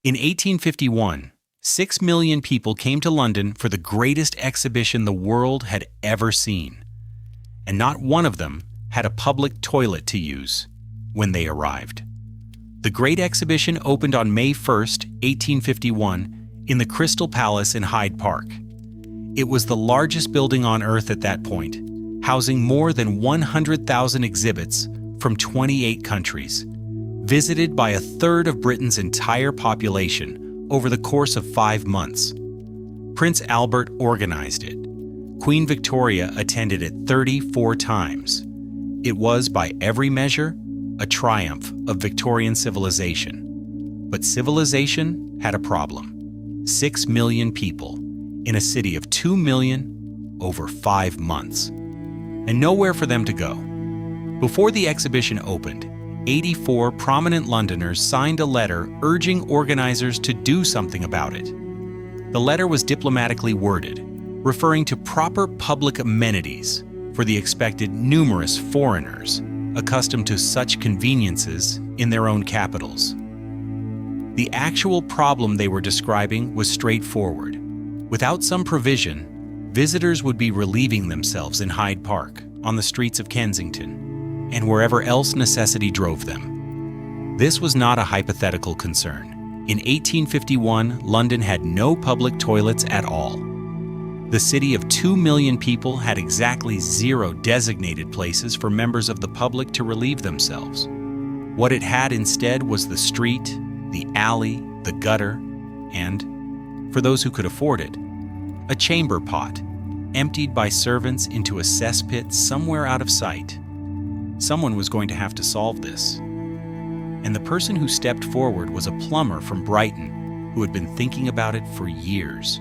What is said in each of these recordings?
In 1851, 6 million people came to London for the greatest exhibition the world had ever seen, and not one of them had a public toilet to use when they arrived. The Great Exhibition opened on May 1st, 1851, in the Crystal Palace in Hyde Park. It was the largest building on Earth at that point, housing more than 100,000 exhibits from 28 countries, visited by a third of Britain's entire population over the course of 5 months. Prince Albert organized it. Queen Victoria attended it 34 times. It was, by every measure, a triumph of Victorian civilization. But civilization had a problem. 6 million people in a city of 2 million over 5 months, and nowhere for them to go. Before the exhibition opened, 84 prominent Londoners signed a letter urging organizers to do something about it. The letter was diplomatically worded, referring to proper public amenities for the expected numerous foreigners accustomed to such conveniences in their own capitals. The actual problem they were describing was straightforward. Without some provision, visitors would be relieving themselves in Hyde Park, on the streets of Kensington, and wherever else necessity drove them. This was not a hypothetical concern. In 1851, London had no public toilets at all. The city of 2 million people had exactly 0 designated places for members of the public to relieve themselves. What it had instead was the street, the alley, the gutter, and, for those who could afford it, a chamber pot, emptied by servants into a cesspit somewhere out of sight. Someone was going to have to solve this. And the person who stepped forward was a plumber from Brighton who had been thinking about it for years.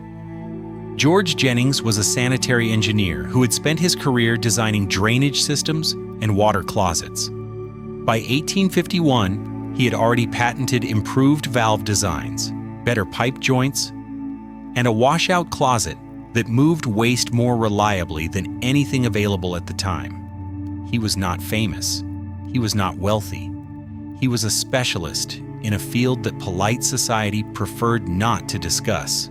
George Jennings was a sanitary engineer who had spent his career designing drainage systems and water closets. By 1851, he had already patented improved valve designs, better pipe joints, and a washout closet that moved waste more reliably than anything available at the time. He was not famous. He was not wealthy. He was a specialist in a field that polite society preferred not to discuss.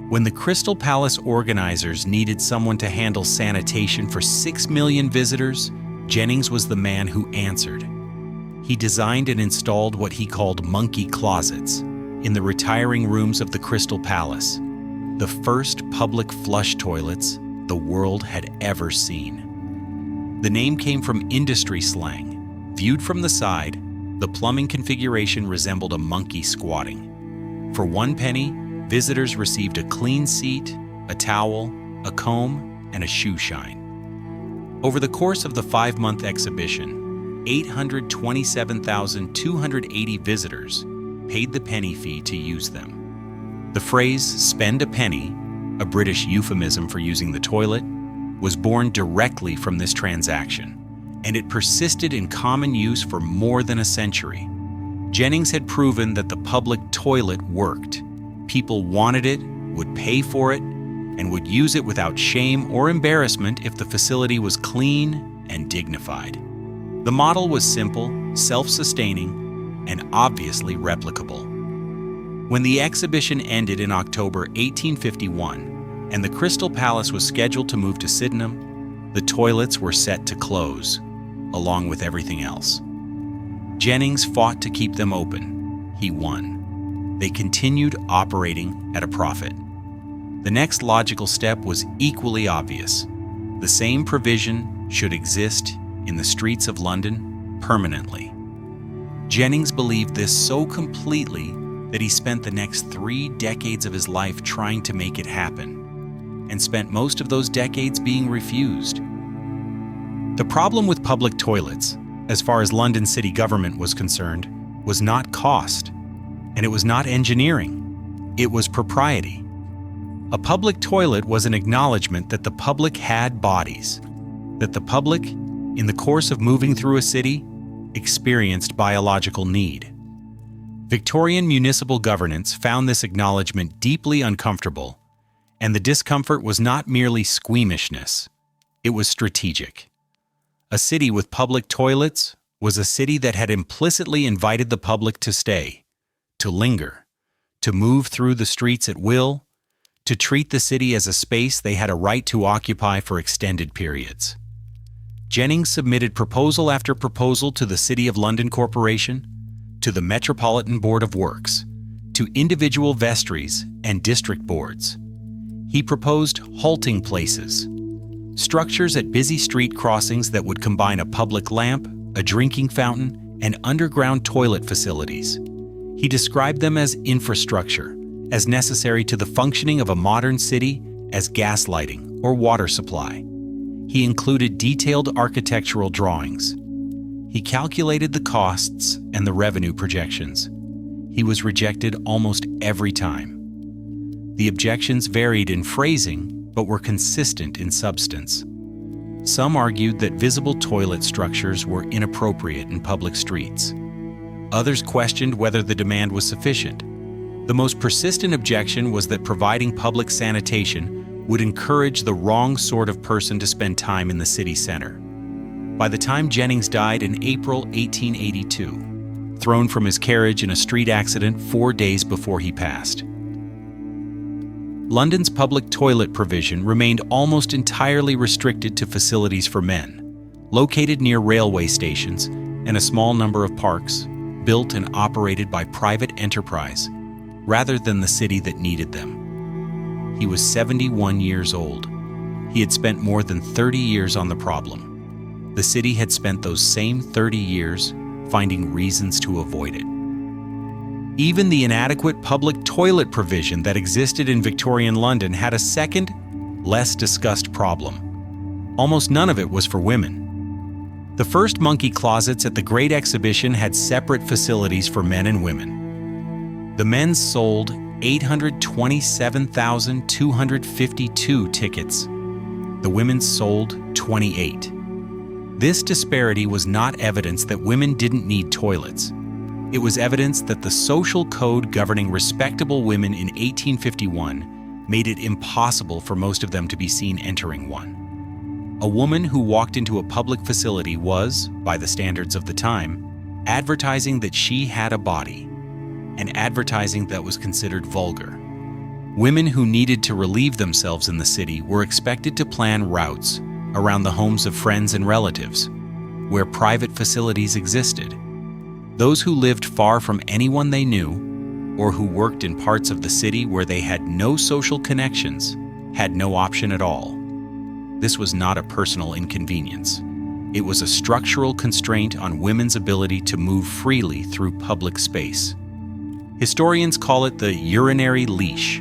When the Crystal Palace organizers needed someone to handle sanitation for 6 million visitors, Jennings was the man who answered. He designed and installed what he called monkey closets in the retiring rooms of the Crystal Palace, the first public flush toilets the world had ever seen. The name came from industry slang. Viewed from the side, the plumbing configuration resembled a monkey squatting. For 1 penny, visitors received a clean seat, a towel, a comb, and a shoe shine. Over the course of the 5-month exhibition, 827,280 visitors paid the penny fee to use them. The phrase "spend a penny," a British euphemism for using the toilet, was born directly from this transaction, and it persisted in common use for more than a century. Jennings had proven that the public toilet worked. People wanted it, would pay for it, and would use it without shame or embarrassment if the facility was clean and dignified. The model was simple, self-sustaining, and obviously replicable. When the exhibition ended in October 1851, and the Crystal Palace was scheduled to move to Sydenham, the toilets were set to close, along with everything else. Jennings fought to keep them open. He won. They continued operating at a profit. The next logical step was equally obvious. The same provision should exist in the streets of London permanently. Jennings believed this so completely that he spent the next 3 decades of his life trying to make it happen, and spent most of those decades being refused. The problem with public toilets, as far as London city government was concerned, was not cost. And it was not engineering, it was propriety. A public toilet was an acknowledgement that the public had bodies, that the public, in the course of moving through a city, experienced biological need. Victorian municipal governance found this acknowledgement deeply uncomfortable, and the discomfort was not merely squeamishness, it was strategic. A city with public toilets was a city that had implicitly invited the public to stay, to linger, to move through the streets at will, to treat the city as a space they had a right to occupy for extended periods. Jennings submitted proposal after proposal to the City of London Corporation, to the Metropolitan Board of Works, to individual vestries and district boards. He proposed halting places, structures at busy street crossings that would combine a public lamp, a drinking fountain, and underground toilet facilities. He described them as infrastructure, as necessary to the functioning of a modern city as gas lighting or water supply. He included detailed architectural drawings. He calculated the costs and the revenue projections. He was rejected almost every time. The objections varied in phrasing, but were consistent in substance. Some argued that visible toilet structures were inappropriate in public streets. Others questioned whether the demand was sufficient. The most persistent objection was that providing public sanitation would encourage the wrong sort of person to spend time in the city center. By the time Jennings died in April 1882, thrown from his carriage in a street accident 4 days before he passed, London's public toilet provision remained almost entirely restricted to facilities for men, located near railway stations and a small number of parks, built and operated by private enterprise, rather than the city that needed them. He was 71 years old. He had spent more than 30 years on the problem. The city had spent those same 30 years finding reasons to avoid it. Even the inadequate public toilet provision that existed in Victorian London had a second, less discussed problem. Almost none of it was for women. The first monkey closets at the Great Exhibition had separate facilities for men and women. The men's sold 827,252 tickets. The women's sold 28. This disparity was not evidence that women didn't need toilets. It was evidence that the social code governing respectable women in 1851 made it impossible for most of them to be seen entering one. A woman who walked into a public facility was, by the standards of the time, advertising that she had a body, and advertising that was considered vulgar. Women who needed to relieve themselves in the city were expected to plan routes around the homes of friends and relatives, where private facilities existed. Those who lived far from anyone they knew, or who worked in parts of the city where they had no social connections, had no option at all. This was not a personal inconvenience. It was a structural constraint on women's ability to move freely through public space. Historians call it the urinary leash.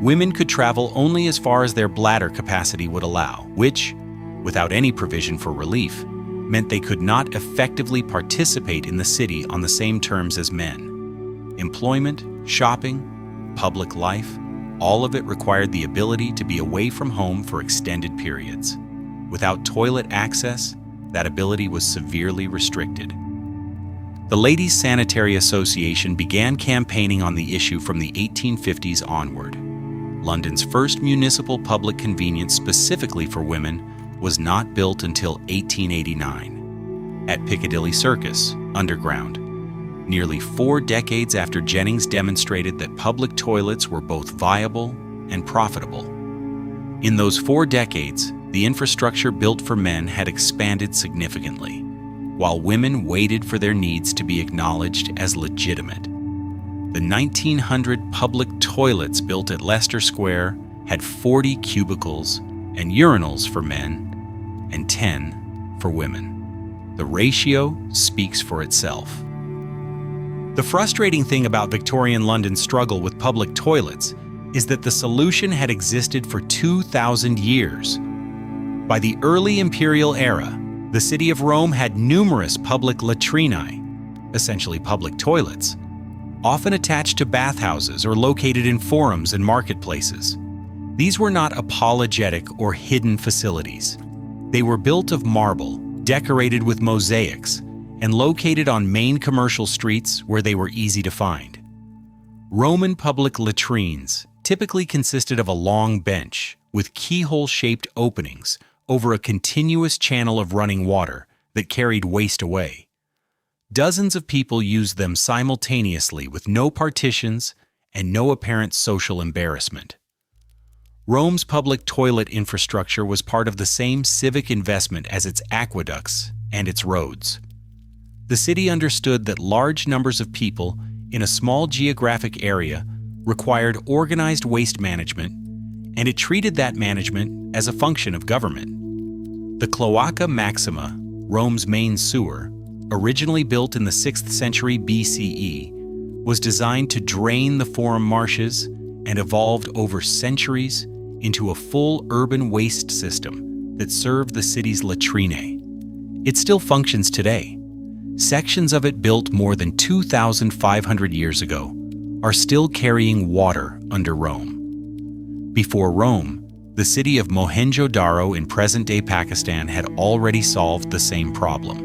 Women could travel only as far as their bladder capacity would allow, which, without any provision for relief, meant they could not effectively participate in the city on the same terms as men. Employment, shopping, public life, all of it required the ability to be away from home for extended periods. Without toilet access, that ability was severely restricted. The Ladies' Sanitary Association began campaigning on the issue from the 1850s onward. London's first municipal public convenience specifically for women was not built until 1889, at Piccadilly Circus, underground, nearly 4 decades after Jennings demonstrated that public toilets were both viable and profitable. In those 4 decades, the infrastructure built for men had expanded significantly, while women waited for their needs to be acknowledged as legitimate. The 1900 public toilets built at Leicester Square had 40 cubicles and urinals for men and 10 for women. The ratio speaks for itself. The frustrating thing about Victorian London's struggle with public toilets is that the solution had existed for 2,000 years. By the early imperial era, the city of Rome had numerous public latrinae, essentially public toilets, often attached to bathhouses or located in forums and marketplaces. These were not apologetic or hidden facilities. They were built of marble, decorated with mosaics, and located on main commercial streets where they were easy to find. Roman public latrines typically consisted of a long bench with keyhole-shaped openings over a continuous channel of running water that carried waste away. Dozens of people used them simultaneously with no partitions and no apparent social embarrassment. Rome's public toilet infrastructure was part of the same civic investment as its aqueducts and its roads. The city understood that large numbers of people in a small geographic area required organized waste management, and it treated that management as a function of government. The Cloaca Maxima, Rome's main sewer, originally built in the 6th century BCE, was designed to drain the Forum marshes and evolved over centuries into a full urban waste system that served the city's latrine. It still functions today. Sections of it built more than 2,500 years ago are still carrying water under Rome. Before Rome, the city of Mohenjo-daro in present-day Pakistan had already solved the same problem.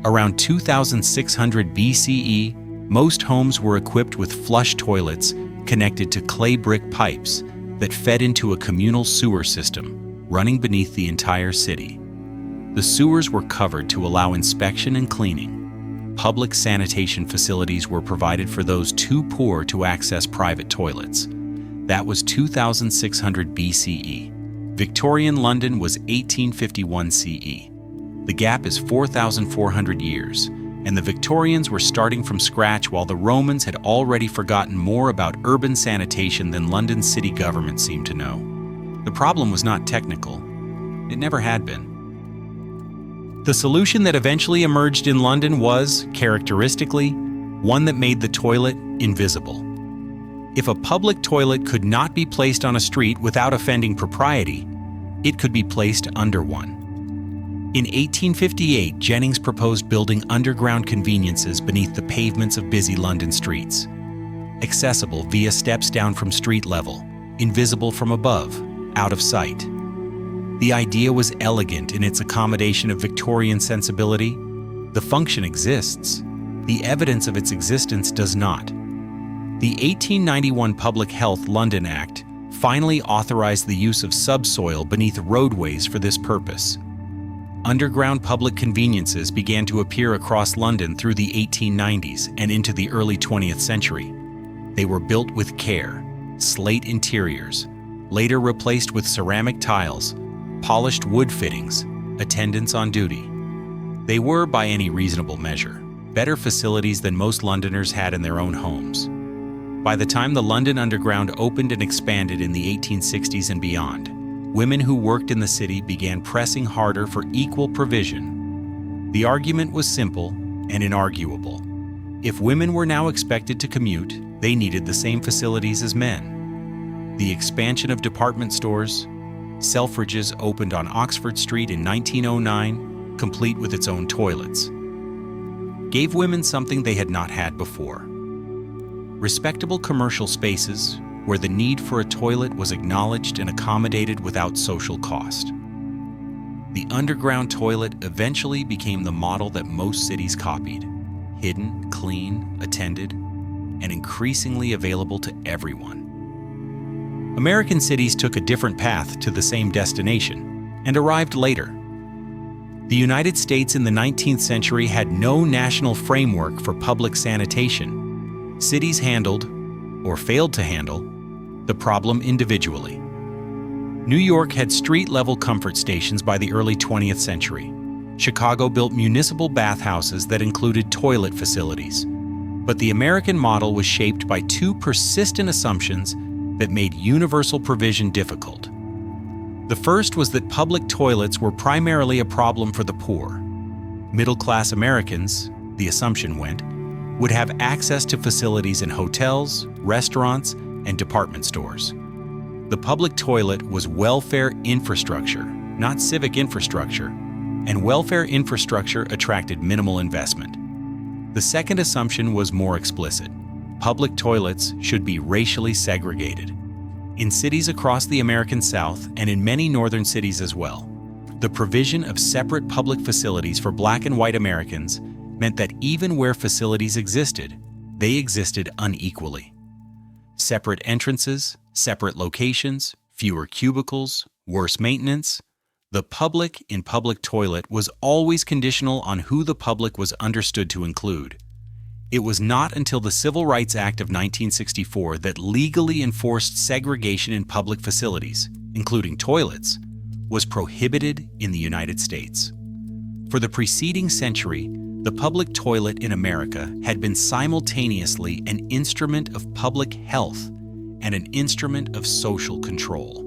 Around 2600 BCE, most homes were equipped with flush toilets connected to clay brick pipes that fed into a communal sewer system running beneath the entire city. The sewers were covered to allow inspection and cleaning. Public sanitation facilities were provided for those too poor to access private toilets. That was 2600 BCE. Victorian London was 1851 CE. The gap is 4,400 years, and the Victorians were starting from scratch while the Romans had already forgotten more about urban sanitation than London's city government seemed to know. The problem was not technical. It never had been. The solution that eventually emerged in London was, characteristically, one that made the toilet invisible. If a public toilet could not be placed on a street without offending propriety, it could be placed under one. In 1858, Jennings proposed building underground conveniences beneath the pavements of busy London streets. Accessible via steps down from street level, invisible from above, out of sight. The idea was elegant in its accommodation of Victorian sensibility. The function exists. The evidence of its existence does not. The 1891 Public Health London Act finally authorized the use of subsoil beneath roadways for this purpose. Underground public conveniences began to appear across London through the 1890s and into the early 20th century. They were built with care, slate interiors, later replaced with ceramic tiles, polished wood fittings, attendants on duty. They were, by any reasonable measure, better facilities than most Londoners had in their own homes. By the time the London Underground opened and expanded in the 1860s and beyond, women who worked in the city began pressing harder for equal provision. The argument was simple and inarguable. If women were now expected to commute, they needed the same facilities as men. The expansion of department stores, Selfridges opened on Oxford Street in 1909, complete with its own toilets, gave women something they had not had before. Respectable commercial spaces where the need for a toilet was acknowledged and accommodated without social cost. The underground toilet eventually became the model that most cities copied: hidden, clean, attended, and increasingly available to everyone. American cities took a different path to the same destination and arrived later. The United States in the 19th century had no national framework for public sanitation. Cities handled, or failed to handle, the problem individually. New York had street-level comfort stations by the early 20th century. Chicago built municipal bathhouses that included toilet facilities. But the American model was shaped by two persistent assumptions that made universal provision difficult. The first was that public toilets were primarily a problem for the poor. Middle-class Americans, the assumption went, would have access to facilities in hotels, restaurants, and department stores. The public toilet was welfare infrastructure, not civic infrastructure, and welfare infrastructure attracted minimal investment. The second assumption was more explicit. Public toilets should be racially segregated. In cities across the American South and in many northern cities as well, the provision of separate public facilities for Black and white Americans meant that even where facilities existed, they existed unequally. Separate entrances, separate locations, fewer cubicles, worse maintenance. The public in public toilet was always conditional on who the public was understood to include. It was not until the Civil Rights Act of 1964 that legally enforced segregation in public facilities, including toilets, was prohibited in the United States. For the preceding century, the public toilet in America had been simultaneously an instrument of public health and an instrument of social control.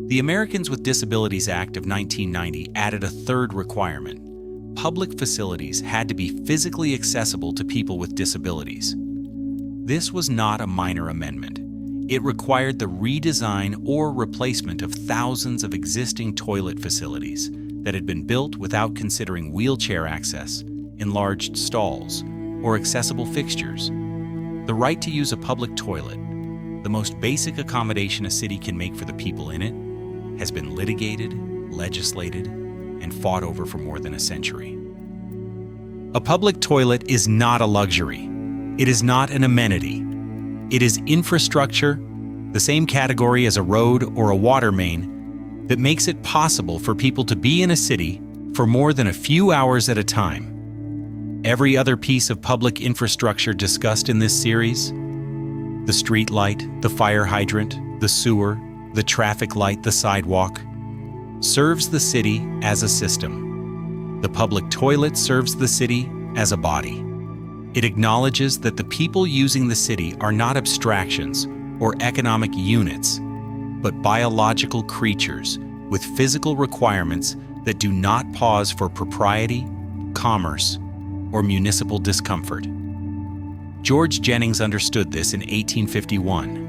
The Americans with Disabilities Act of 1990 added a third requirement. Public facilities had to be physically accessible to people with disabilities. This was not a minor amendment. It required the redesign or replacement of thousands of existing toilet facilities that had been built without considering wheelchair access, enlarged stalls, or accessible fixtures. The right to use a public toilet, the most basic accommodation a city can make for the people in it, has been litigated, legislated, and fought over for more than a century. A public toilet is not a luxury. It is not an amenity. It is infrastructure, the same category as a road or a water main, that makes it possible for people to be in a city for more than a few hours at a time. Every other piece of public infrastructure discussed in this series, the street light, the fire hydrant, the sewer, the traffic light, the sidewalk, serves the city as a system. The public toilet serves the city as a body. It acknowledges that the people using the city are not abstractions or economic units, but biological creatures with physical requirements that do not pause for propriety, commerce, or municipal discomfort. George Jennings understood this in 1851.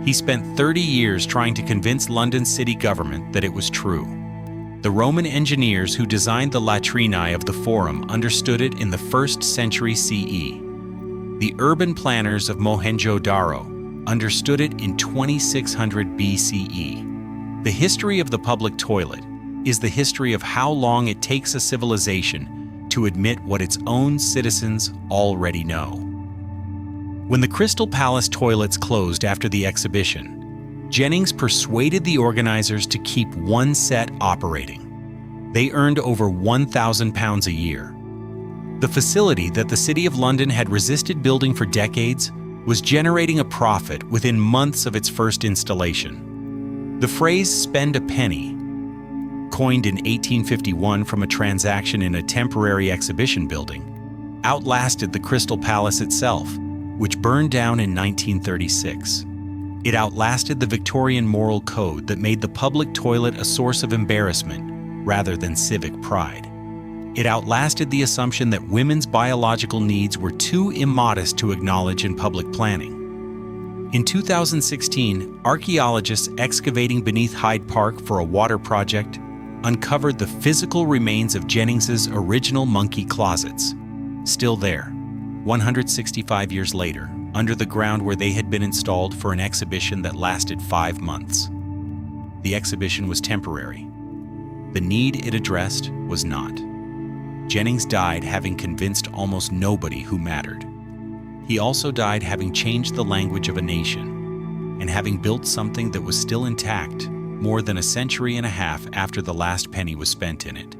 He spent 30 years trying to convince London city government that it was true. The Roman engineers who designed the latrinae of the Forum understood it in the 1st century CE. The urban planners of Mohenjo-daro understood it in 2600 BCE. The history of the public toilet is the history of how long it takes a civilization to admit what its own citizens already know. When the Crystal Palace toilets closed after the exhibition, Jennings persuaded the organizers to keep one set operating. They earned over £1,000 a year. The facility that the City of London had resisted building for decades was generating a profit within months of its first installation. The phrase "spend a penny," coined in 1851 from a transaction in a temporary exhibition building, outlasted the Crystal Palace itself, which burned down in 1936. It outlasted the Victorian moral code that made the public toilet a source of embarrassment rather than civic pride. It outlasted the assumption that women's biological needs were too immodest to acknowledge in public planning. In 2016, archaeologists excavating beneath Hyde Park for a water project uncovered the physical remains of Jennings's original monkey closets, still there, 165 years later, under the ground where they had been installed for an exhibition that lasted 5 months. The exhibition was temporary. The need it addressed was not. Jennings died having convinced almost nobody who mattered. He also died having changed the language of a nation and having built something that was still intact more than a century and a half after the last penny was spent in it.